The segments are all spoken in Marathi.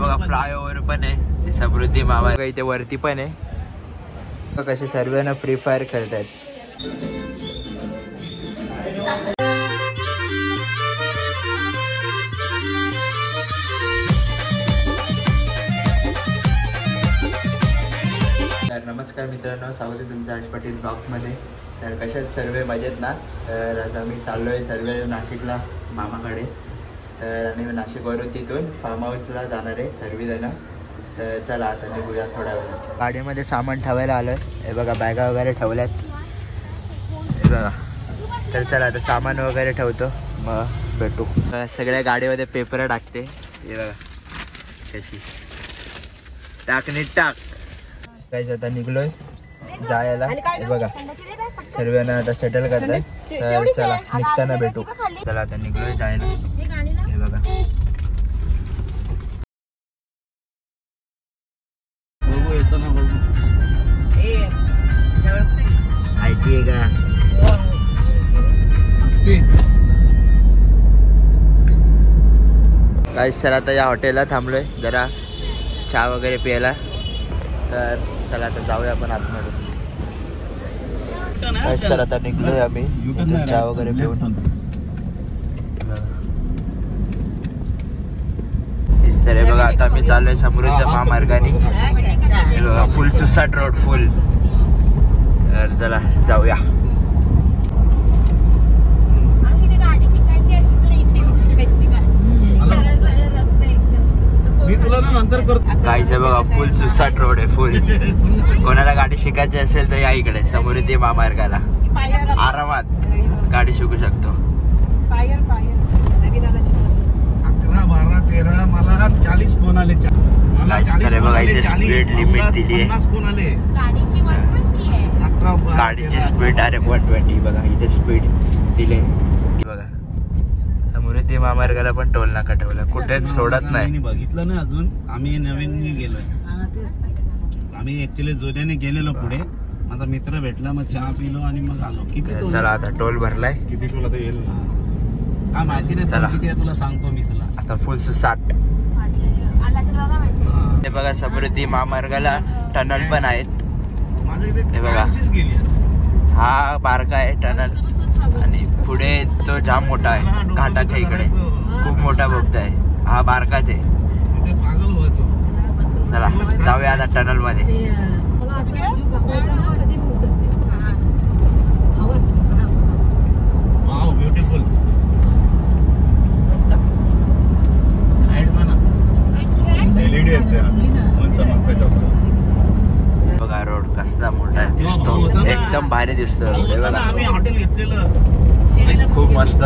बघा फ्लायओव्हर पण आहे ते समृद्धी मामा इथे वरती पण आहे. कसे सर्वांना फ्री फायर खेळतायत. नमस्कार मित्रांनो, स्वागत आहे तुमच्या आज पाटील ब्लॉग्समध्ये. तर कशात सर्व मजेत ना. तर आज आम्ही चाललो आहे सर्व नाशिकला मामाकडे. तर आणि नाशिकवरून तिथून फार्म हाऊसला जाणार आहे सर्वजण. तर चला आता निघूया थोड्या वेळात. गाडीमध्ये सामान ठेवायला आलं आहे. हे बघा बॅगा वगैरे ठेवल्यात हे बघा. तर चला आता सामान वगैरे ठेवतो मग भेटू. सगळ्या गाडीमध्ये पेपर टाकते. हे बघा कशी टाक नीट टाक. काय आता निघलोय जायला. हे बघा सर्वांना आता सेटल करताय. तर चला निघताना भेटू. चला आता निघलोय जायला. हे बघा बघू येतो ना बघू. माहिती आहे का काय सर. आता या हॉटेलला थांबलोय जरा चहा वगैरे प्यायला. तर चला आता जाऊया आपण आतमध्ये. काय सर आता निघलोय आम्ही चहा वगैरे पिऊन. तर बघा आता आम्ही चाललोय समृद्ध महामार्गाने. बघा फुल सुसाट रोड फुल. तर चला जाऊया. गाईच बघा फुल सुसाट रोड आहे फुल. कोणाला गाडी शिकायची असेल तर या इकडे समृद्धी महामार्गाला आरामात गाडी शिकू शकतो. 11, 12, 13 मला 40 फोन आले. बघा इथे स्पीड लिमिट दिली आहे. गाडीची स्पीड अरे 120. बघा इथे स्पीड दिले. बघा समृद्धी महामार्गाला पण टोल नाका ठेवला. कुठे सोडत नाही. बघितलं ना अजून. आम्ही नवीन गेलोय. आम्ही ऍक्च्युअली जुन्याने गेलेलो पुढे. माझा मित्र भेटला मग चहा पिलो आणि मग आलो. किती चला आता टोल भरलाय. किती टोल आता येईल काय माहिती नाही. चला किती तुला सांगतो मी तुला. आता फुल सुसाट. हे बघा समृद्धी महामार्गाला टनल पण आहेत. हे बघा हा बारका आहे टनल आणि पुढे तो जाम मोठा आहे घाटाच्या इकडे. खूप मोठा बोगदा आहे. हा बारकाच आहे. चला जाऊया आता टनल मध्ये. बघा रोड कसला मोठा दिसतो. एकदम भारी दिसतो. आम्ही हॉटेल घेतलेलं खूप मस्त.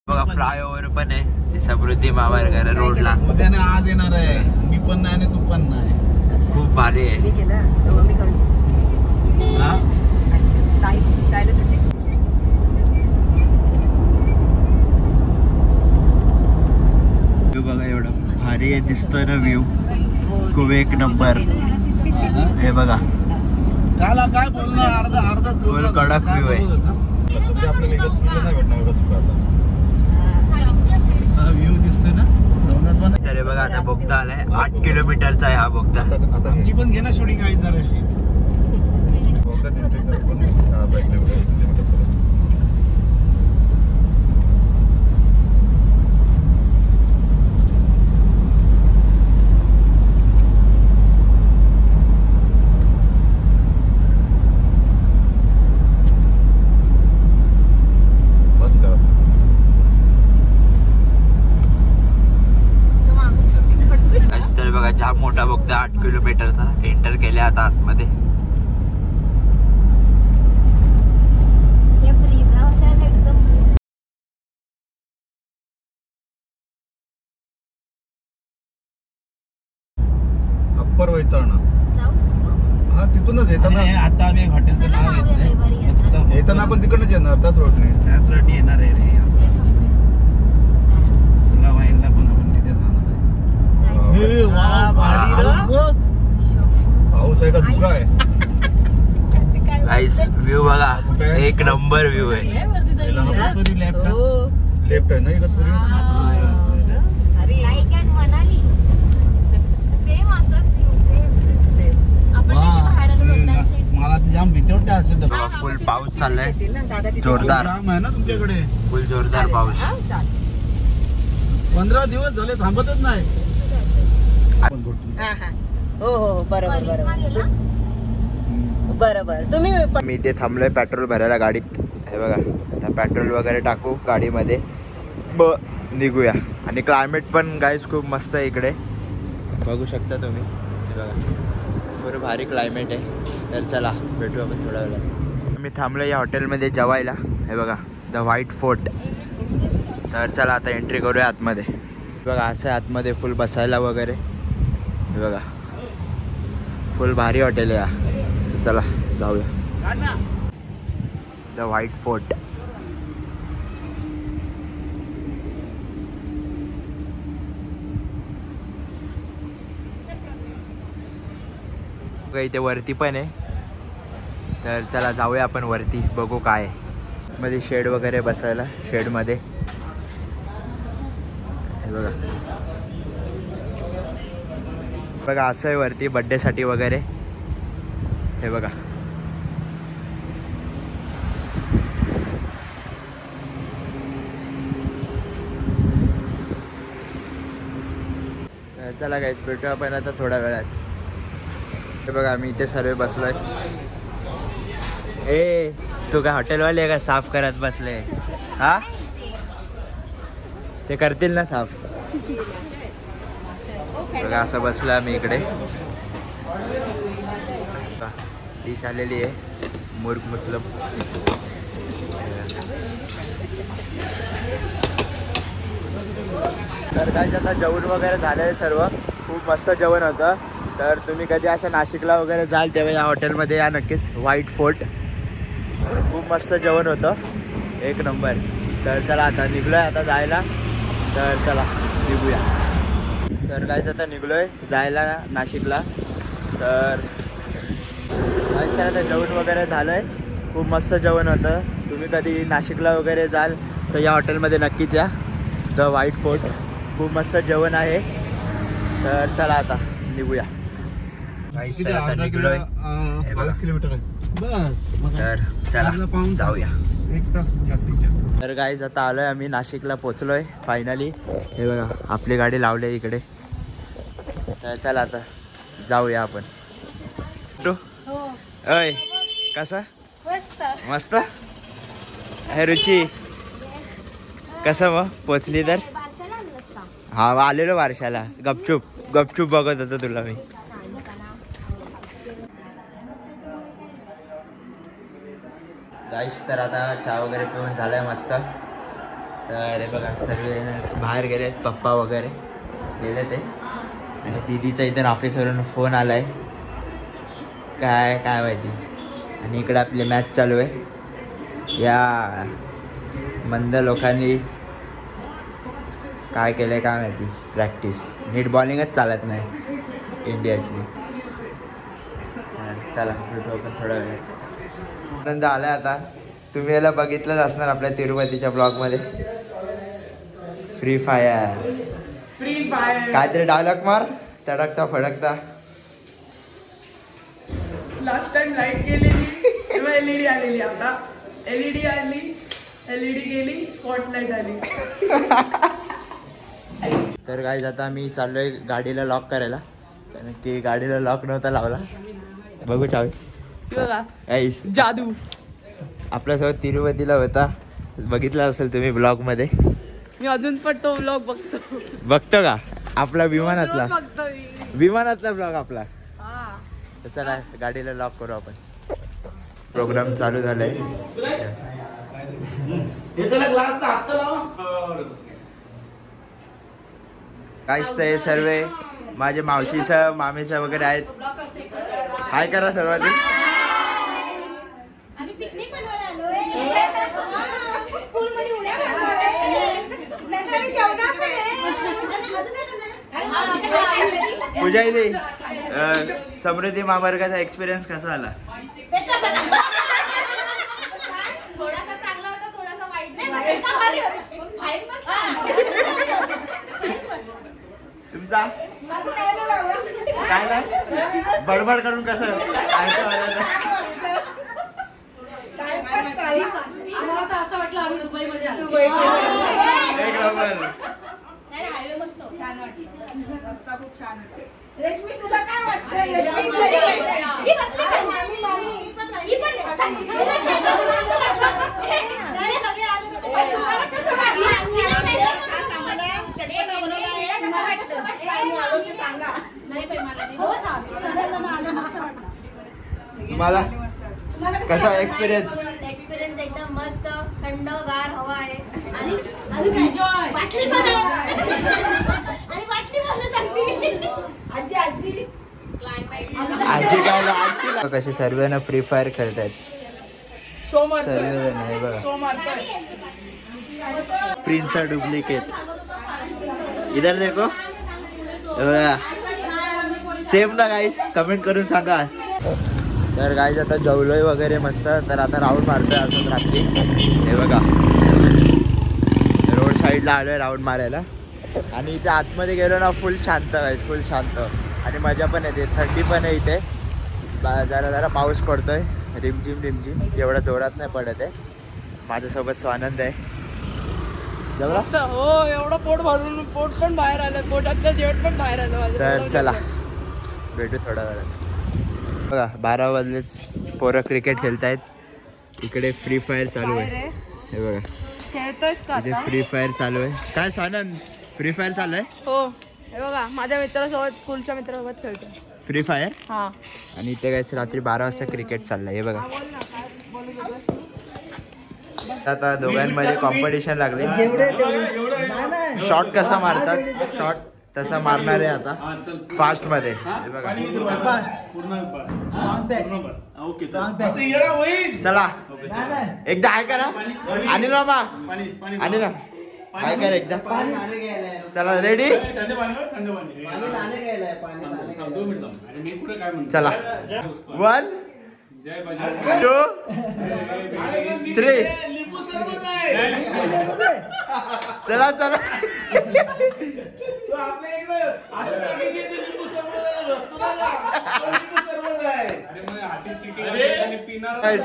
बघा फ्लायओव्हर पण आहे ते समृद्धी महामार्गाला रोडला. त्याने आज येणार आहे. मी पण नाही आणि तू पण नाही. खूप भारी आहे. बघा एवढं भारी आहे दिसतोय ना व्ह्यू. खूप एक नंबर. हे बघा त्याला काय बोलणार. अर्धा फुल कडक व्ह्यू आहे. व्ह्यू दिसतोय ना. तर बघा आता बोगदा आलाय. 8 किलोमीटरचा आहे हा बोगदा. आमची पण घे ना शूटिंग आहे जराशी. तर बघा जाम मोठा बोगदा 8 किलोमीटरचा. एंटर केले आता आतमध्ये. अप्पर वैतरणा. हा तिथूनच येतात. आता आम्ही एक हॉटेलचं नाव घेतलंय. येताना आपण तिकडनंच येणार त्याच रोडने. त्याच रोडने येणार आहे रे. सुलावाईनला पण आपण तिथे पाऊस आहे का धुका आहे? गाईस व्ह्यू बघा, एक नंबर व्ह्यू आहे. लेफ्ट आहे ना इगतपुरी. मला तर जाम भीती वाटते असेल. फुल पाऊस चाललाय जोरदार. जाम आहे ना तुमच्याकडे. फुल जोरदार पाऊस. 15 दिवस झाले थांबतच नाही. हो हो बरोबर बरोबर बरोबर. तुम्ही मी इथे थांबलोय पेट्रोल भरायला गाडीत. हे बघा, आता पेट्रोल वगैरे टाकू गाडीमध्ये, निघूया. आणि क्लायमेट पण गाईस खूप मस्त आहे इकडे, बघू शकता तुम्ही. हे बघा, बरं भारी क्लायमेट आहे. तर चला भेटू आपण थोड्या वेळात. मी थांबलो या हॉटेलमध्ये जेवायला. हे बघा, द व्हाईट फोर्ट. तर चला आता एंट्री करूया आतमध्ये. बघा असं आहे आतमध्ये, फुल बसायला वगैरे. हे बघा, फुल भारी हॉटेल आहे. चला जाऊया. The white fort. इथे वरती पण आहे. तर चला जाऊया आपण वरती, बघू काय आहे मध्ये. शेड वगैरे बसायला, शेड मध्ये. हे बघा बघा असं आहे वरती बर्थडे साठी वगैरे. हे बघा, चला गाईस भेटू आपण आता थोड्या वेळात. हे बघा मी इथे सर्व बसलोय. ए तू काय हॉटेलवाले का साफ करत बसले? हा ते करतील ना साफ. बघा असं बसला मी इकडे. डिश आलेली आहे, मुर्ग मुस्लिम. तर काय आता जेवण वगैरे झालेलं सर्व. खूप मस्त जेवण होतं. तर तुम्ही कधी असं नाशिकला वगैरे जाल तेव्हा या हॉटेलमध्ये या नक्कीच, व्हाईट फोर्ट. खूप मस्त जेवण होतं, एक नंबर. तर चला आता निघलोय आता जायला. तर चला निघूया. तर काय आता निघलोय जायला नाशिकला. तर आता जेवण वगैरे झालं आहे, खूप मस्त जेवण होतं. तुम्ही कधी नाशिकला वगैरे जाल तर या हॉटेलमध्ये नक्कीच या, द व्हाईट फोर्ट. खूप मस्त जेवण आहे. तर चला आता निघूया. आता निघलोय. 22 किलोमीटर आहे बस. तर चला जाऊया. 1 तास जास्तीत जास्त. तर गाईज आता आलोय आम्ही नाशिकला, पोचलोय फायनली. हे बघा आपली गाडी लावली इकडे. तर चला आता जाऊया आपण. अय कसा? मस्त. हे रुची कसं मग पोचली? तर हा आलेलो वारशाला. गपचूप गपचूप बघत होतो तुला मी. गाईस तर आता चहा वगैरे पिऊन झालाय मस्त. तर हे बघा सर्व बाहेर गेले, पप्पा वगैरे गेले ते. आणि दीदीचा इथं ऑफिसवरून फोन आलाय, काय काय माहिती. आणि इकडे आपली मॅच चालू आहे. या मंद लोकांनी काय केलंय काय माहिती, प्रॅक्टिस नीट बॉलिंगच चालत नाही इंडियाची. चला भेटू आपण थोड्या वेळात. आनंद आलाय आता. तुम्ही याला बघितलंच असणार आपल्या तिरुपतीच्या ब्लॉगमध्ये. फ्री फायर काहीतरी डायलॉग मार. तडकता फडकता. लास्ट टाइम लाईट गेलेली तेव्हा एलईडी आलेली, आता एलईडी आली, एलईडी गेली, स्पॉटलाईट आली. तर गाईज आता मी चाललोय गाडीला लॉक करायला, कारण की गाडीला लॉक नव्हता लावला. बघू चावी. ऐस जादू आपल्यासोबत तिरुपतीला होता, बघितला असेल तुम्ही ब्लॉग मध्ये. मी अजून पण तो ब्लॉग बघतो का? आपला विमानातला बघतो विमानातला ब्लॉग आपला. तर चला गाडीला लॉक करू आपण. प्रोग्राम चालू झालाय. काहीच ते सर्व माझे मावशीचं मामीचं वगैरे आहेत. हाय करा सर्वांनी. पिकनिक बनवायला पूजा इथे समृद्धी महामार्गाचा एक्सपिरियन्स कसा आला? थोडासा चांगला होता, थोडासा वाईट तुमचा काय नाही बडबड करून कसं आम्हाला तर असं वाटलं आम्ही दुबईमध्ये आलो. नाही हायवे मस्त छान वाटलं. रस्ता खूप छान होता. रेशमी तुला काय वाटतं? तुम्हाला कसा एक्सपिरियन्स? एक्सपिरियन्स एकदम मस्त, थंडगार हवा आहे आणि एन्जॉय. बाटली पण आहे आणि बाटली पण सांगते आजी आजी काय कसे सर्वांना फ्री फायर खेळतायत. शो मारतोय. सर्वजण आहे बघा. शो मारतोय. प्रिन्सचा डुप्लिकेट इधर देखो. सेम ना गाईस, कमेंट करून सांगा. तर गाईज आता जेवलोय वगैरे मस्त. तर आता राऊंड मारतोय असंच रात्री. हे बघा रोड साईडला आलोय राऊंड मारायला. आणि इथे आतमध्ये गेलो ना फुल शांत आहे, फुल शांत आणि मजा पण येते. थंडी पण आहे इथे. जरा जरा पाऊस पडतोय रिमझिम रिमझिम, एवढा जोरात नाही पडत आहे. माझ्यासोबत स्वानंद आहे. जवळ हो एवढं पोट भरून पोट पण बाहेर आलं, पोटातलं जेवण पण बाहेर आलं माझं. तर चला भेटू थोड्या वेळात. बघा 12 वाजलेच पोरं क्रिकेट खेळतायत. इकडे फ्री फायर चालू आहे. हे बघा खेळतोयस का इथे आता? फ्री फायर चालू आहे. काय स्वानंद फ्री फायर चालू आहे? हो हे बघा माझ्या मित्रासोबत, स्कूलच्या मित्रासोबत खेळतोय फ्री फायर. हा. आणि इथे काय रात्री 12 वाजता क्रिकेट चाललंय. हे बघा आता दोघांमध्ये कॉम्पिटिशन लागले. शॉट कसा मारतात, शॉट तसा मारणार आहे आता फास्ट मध्ये. हे बघा चला एकदा हाय करा. अनिल मामा अनिल हाय करा एकदा. चला रेडी. चला 1 2 3 चला चला.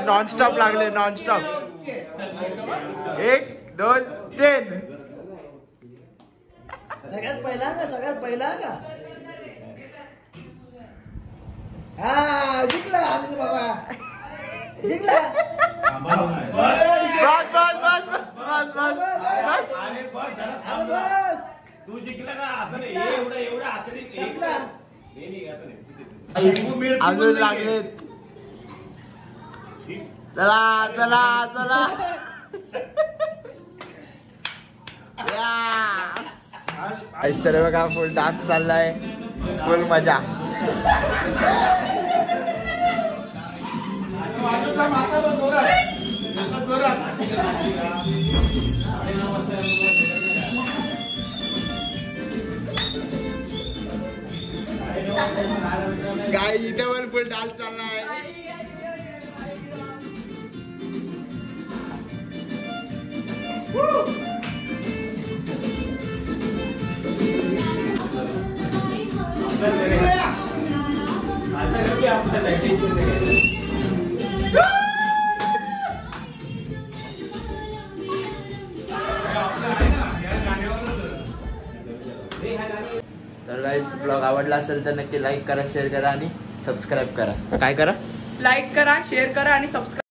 नॉनस्टॉप लागले, नॉनस्टॉप. 1 2 3. सगळ्यात पहिला का हा जिंकला आनंद बाबा जिंकला. बस बस बस बस बस बस तू जिंकला का असं नाही. एवढं संपला. अजून लागले. चला चला चला. तर बघा फुल डान्स चाललाय, फुल मजा. काय इथे पण फुल डान्स चाललाय. तर गाइस ब्लॉग आवडला असेल तर नक्की लाईक करा, शेअर करा आणि सबस्क्राईब करा. काय करा? लाईक करा, शेअर करा आणि सबस्क्राईब